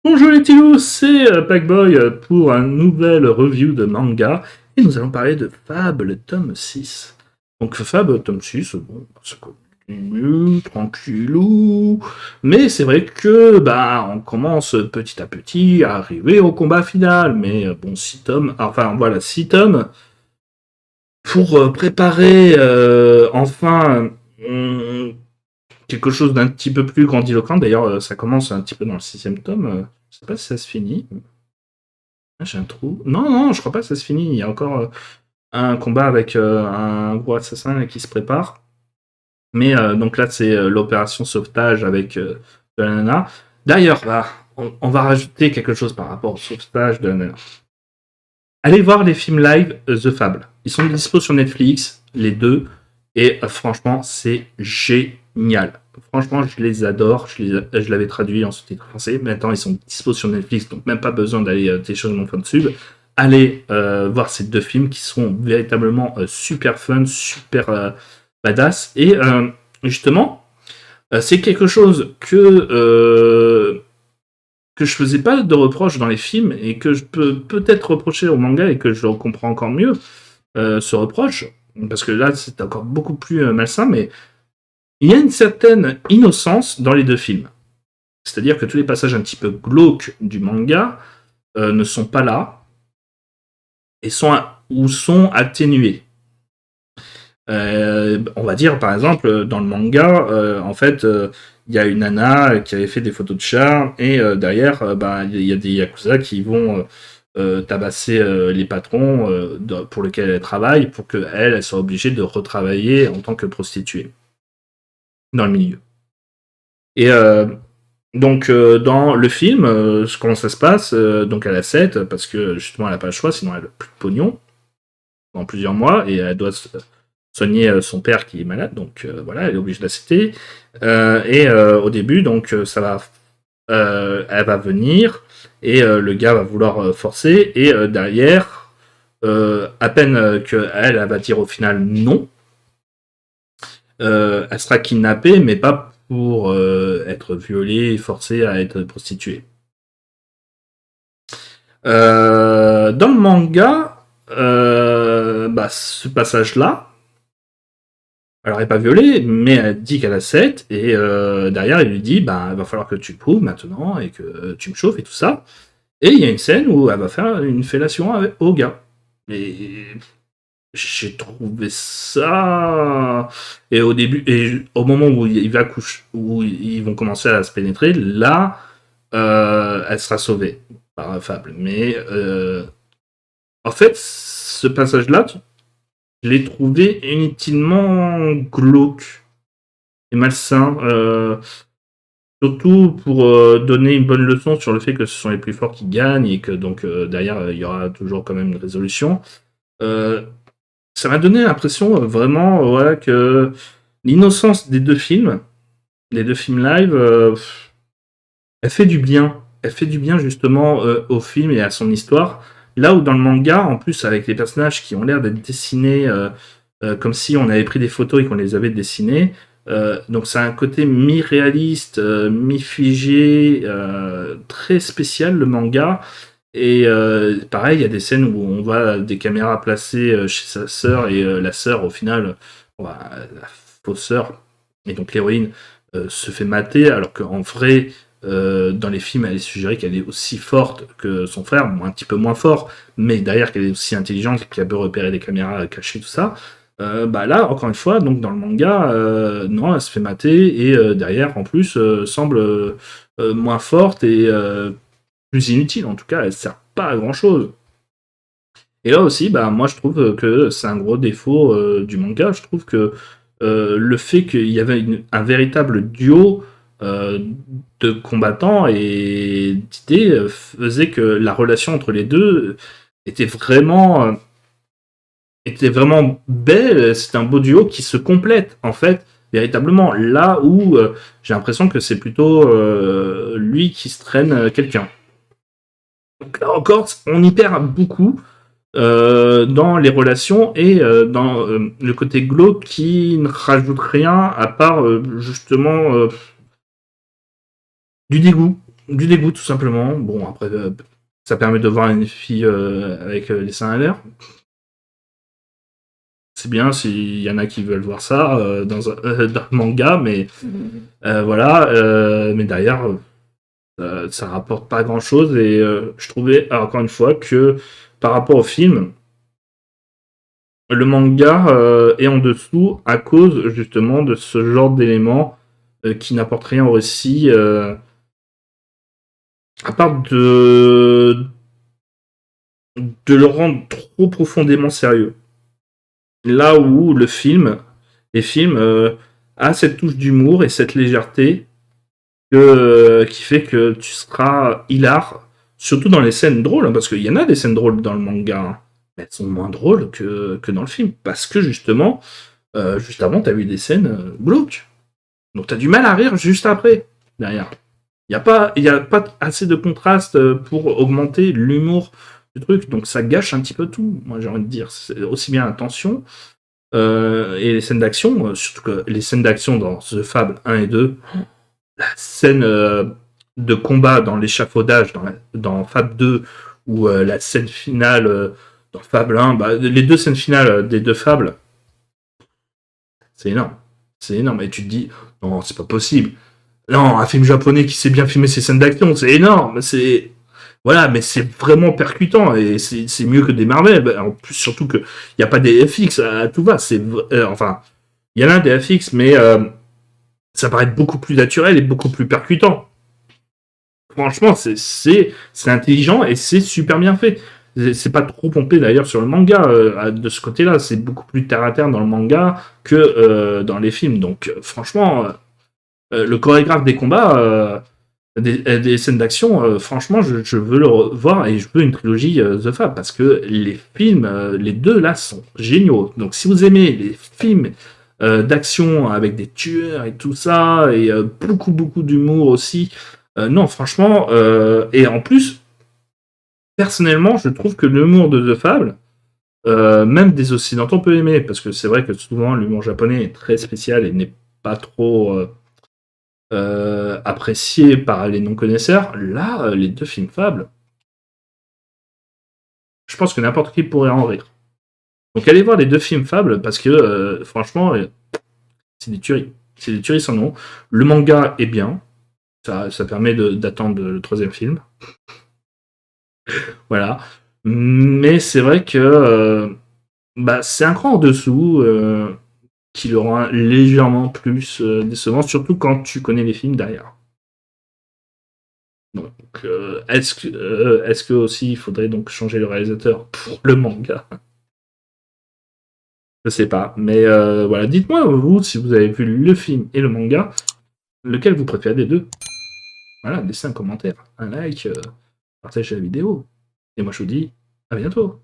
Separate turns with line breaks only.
Bonjour les Tilous, c'est Packboy pour un nouvel review de manga et nous allons parler de Fable tome 6. Donc Fable tome 6, bon, ça continue, tranquillou, mais c'est vrai que on commence petit à petit à arriver au combat final, mais bon, 6 tomes, enfin voilà, 6 tomes pour préparer enfin quelque chose d'un petit peu plus grandiloquent. D'ailleurs, ça commence un petit peu dans le sixième tome. Je sais pas si ça se finit. Ah, j'ai un trou. Non, non, je crois pas que ça se finit. Il y a encore un combat avec un gros assassin là, qui se prépare. Mais donc là, c'est l'opération sauvetage avec de la nana. D'ailleurs, on va rajouter quelque chose par rapport au sauvetage de la nana. Allez voir les films live The Fable. Ils sont dispo sur Netflix, les deux. Et franchement, c'est génial. Franchement, je les adore. Je l'avais traduit en sous-titre français. Maintenant, ils sont dispo sur Netflix, donc même pas besoin d'aller télécharger mon fansub. Allez voir ces deux films qui sont véritablement super fun, super badass. Et justement, c'est quelque chose que je faisais pas de reproches dans les films et que je peux peut-être reprocher au manga et que je comprends encore mieux ce reproche, parce que là c'est encore beaucoup plus malsain, mais il y a une certaine innocence dans les deux films. C'est-à-dire que tous les passages un petit peu glauques du manga ne sont pas là et sont atténués. On va dire par exemple dans le manga, en fait, il y a une nana qui avait fait des photos de char et derrière, il y a des yakuza qui vont tabasser les patrons pour lesquels elle travaille pour qu'elle soit obligée de retravailler en tant que prostituée dans le milieu. Et donc dans le film, comment ça se passe, donc elle a 7 parce que justement elle n'a pas le choix, sinon elle n'a plus de pognon pendant plusieurs mois et elle doit soigner son père qui est malade, donc voilà, elle est obligée d'accepter. Et au début, donc ça va, elle va venir et le gars va vouloir forcer et derrière, à peine qu'elle va dire au final non, elle sera kidnappée, mais pas pour être violée et forcée à être prostituée. Dans le manga, ce passage-là, alors elle n'est pas violée, mais elle dit qu'elle a 7, et derrière il lui dit il va falloir que tu prouves maintenant et que tu me chauffes et tout ça. Et il y a une scène où elle va faire une fellation au gars. Et j'ai trouvé ça. Et au début, et au moment où il va coucher, où ils vont commencer à se pénétrer, là, elle sera sauvée par un Fable. Mais en fait, ce passage-là, je l'ai trouvé inutilement glauque et malsain. Surtout pour donner une bonne leçon sur le fait que ce sont les plus forts qui gagnent et que donc derrière il y aura toujours quand même une résolution. Euh, Ça m'a donné l'impression vraiment que l'innocence des deux films live, elle fait du bien. Elle fait du bien justement au film et à son histoire. Là où dans le manga, en plus avec les personnages qui ont l'air d'être dessinés comme si on avait pris des photos et qu'on les avait dessinés, donc ça a un côté mi-réaliste, mi-figé, très spécial le manga. Et pareil, il y a des scènes où on voit des caméras placées chez sa sœur et la sœur, au final, la fausse sœur, et donc l'héroïne, se fait mater, alors qu'en vrai, dans les films, elle est suggérée qu'elle est aussi forte que son frère, un petit peu moins fort, mais derrière qu'elle est aussi intelligente et qu'elle peut repérer des caméras cachées, tout ça. Là, encore une fois, donc dans le manga, non, elle se fait mater et derrière, en plus, semble moins forte et plus inutile. En tout cas, elle sert pas à grand chose. Et là aussi, moi, je trouve que c'est un gros défaut du manga. Je trouve que le fait qu'il y avait un véritable duo euh, de combattants et d'idées faisait que la relation entre les deux était vraiment, euh, était vraiment belle. C'est un beau duo qui se complète, en fait, véritablement. Là où j'ai l'impression que c'est plutôt lui qui se traîne quelqu'un. Donc là encore, on y perd beaucoup dans les relations et dans le côté glauque qui ne rajoute rien à part justement du dégoût. Du dégoût, tout simplement. Bon, après, ça permet de voir une fille avec les seins à l'air. C'est bien s'il y en a qui veulent voir ça dans un manga, mais voilà. Mais derrière, ça rapporte pas grand-chose. Et je trouvais, encore une fois, que par rapport au film, le manga est en dessous à cause justement de ce genre d'éléments qui n'apportent rien au récit, à part de le rendre trop profondément sérieux. Là où les films a cette touche d'humour et cette légèreté qui fait que tu seras hilar, surtout dans les scènes drôles, hein, parce qu'il y en a des scènes drôles dans le manga, hein, mais elles sont moins drôles que dans le film, parce que justement, juste avant, t'as eu des scènes glauques. Donc t'as du mal à rire juste après, derrière. Il y a pas assez de contraste pour augmenter l'humour du truc, donc ça gâche un petit peu tout, moi j'ai envie de dire. C'est aussi bien la tension et les scènes d'action, surtout que les scènes d'action dans The Fable 1 et 2, la scène de combat dans l'échafaudage dans Fable 2 ou la scène finale dans Fable 1, bah, les deux scènes finales des deux Fables, c'est énorme. C'est énorme. Et tu te dis, non, c'est pas possible. Non, un film japonais qui sait bien filmer ses scènes d'action, c'est énorme. C'est voilà, mais c'est vraiment percutant et c'est mieux que des Marvel. En plus, surtout que il y a pas des FX à tout va. Enfin, il y en a des FX, mais ça paraît beaucoup plus naturel et beaucoup plus percutant. Franchement, c'est intelligent et c'est super bien fait. C'est pas trop pompé d'ailleurs sur le manga de ce côté-là. C'est beaucoup plus terre à terre dans le manga que dans les films. Donc, franchement, le chorégraphe des combats, des scènes d'action, franchement, je veux le revoir et je veux une trilogie The Fab parce que les films, les deux là, sont géniaux. Donc, si vous aimez les films d'action avec des tueurs et tout ça, et beaucoup d'humour aussi, non, franchement, et en plus, personnellement, je trouve que l'humour de The Fable, même des Occidentaux peut aimer, parce que c'est vrai que souvent l'humour japonais est très spécial et n'est pas trop apprécié par les non-connaisseurs. Là, les deux films Fable, je pense que n'importe qui pourrait en rire. Donc allez voir les deux films Fable, parce que franchement, c'est des tueries. C'est des tueries sans nom. Le manga est bien, ça permet d'attendre le troisième film. Voilà. Mais c'est vrai que bah, c'est un cran en dessous qui le rend légèrement plus décevant, surtout quand tu connais les films derrière. Donc, est-ce que aussi il faudrait donc changer le réalisateur pour le manga? Je sais pas. Mais voilà, dites-moi, vous, si vous avez vu le film et le manga, lequel vous préférez des deux? Voilà, laissez un commentaire, un like, partagez la vidéo. Et moi je vous dis à bientôt.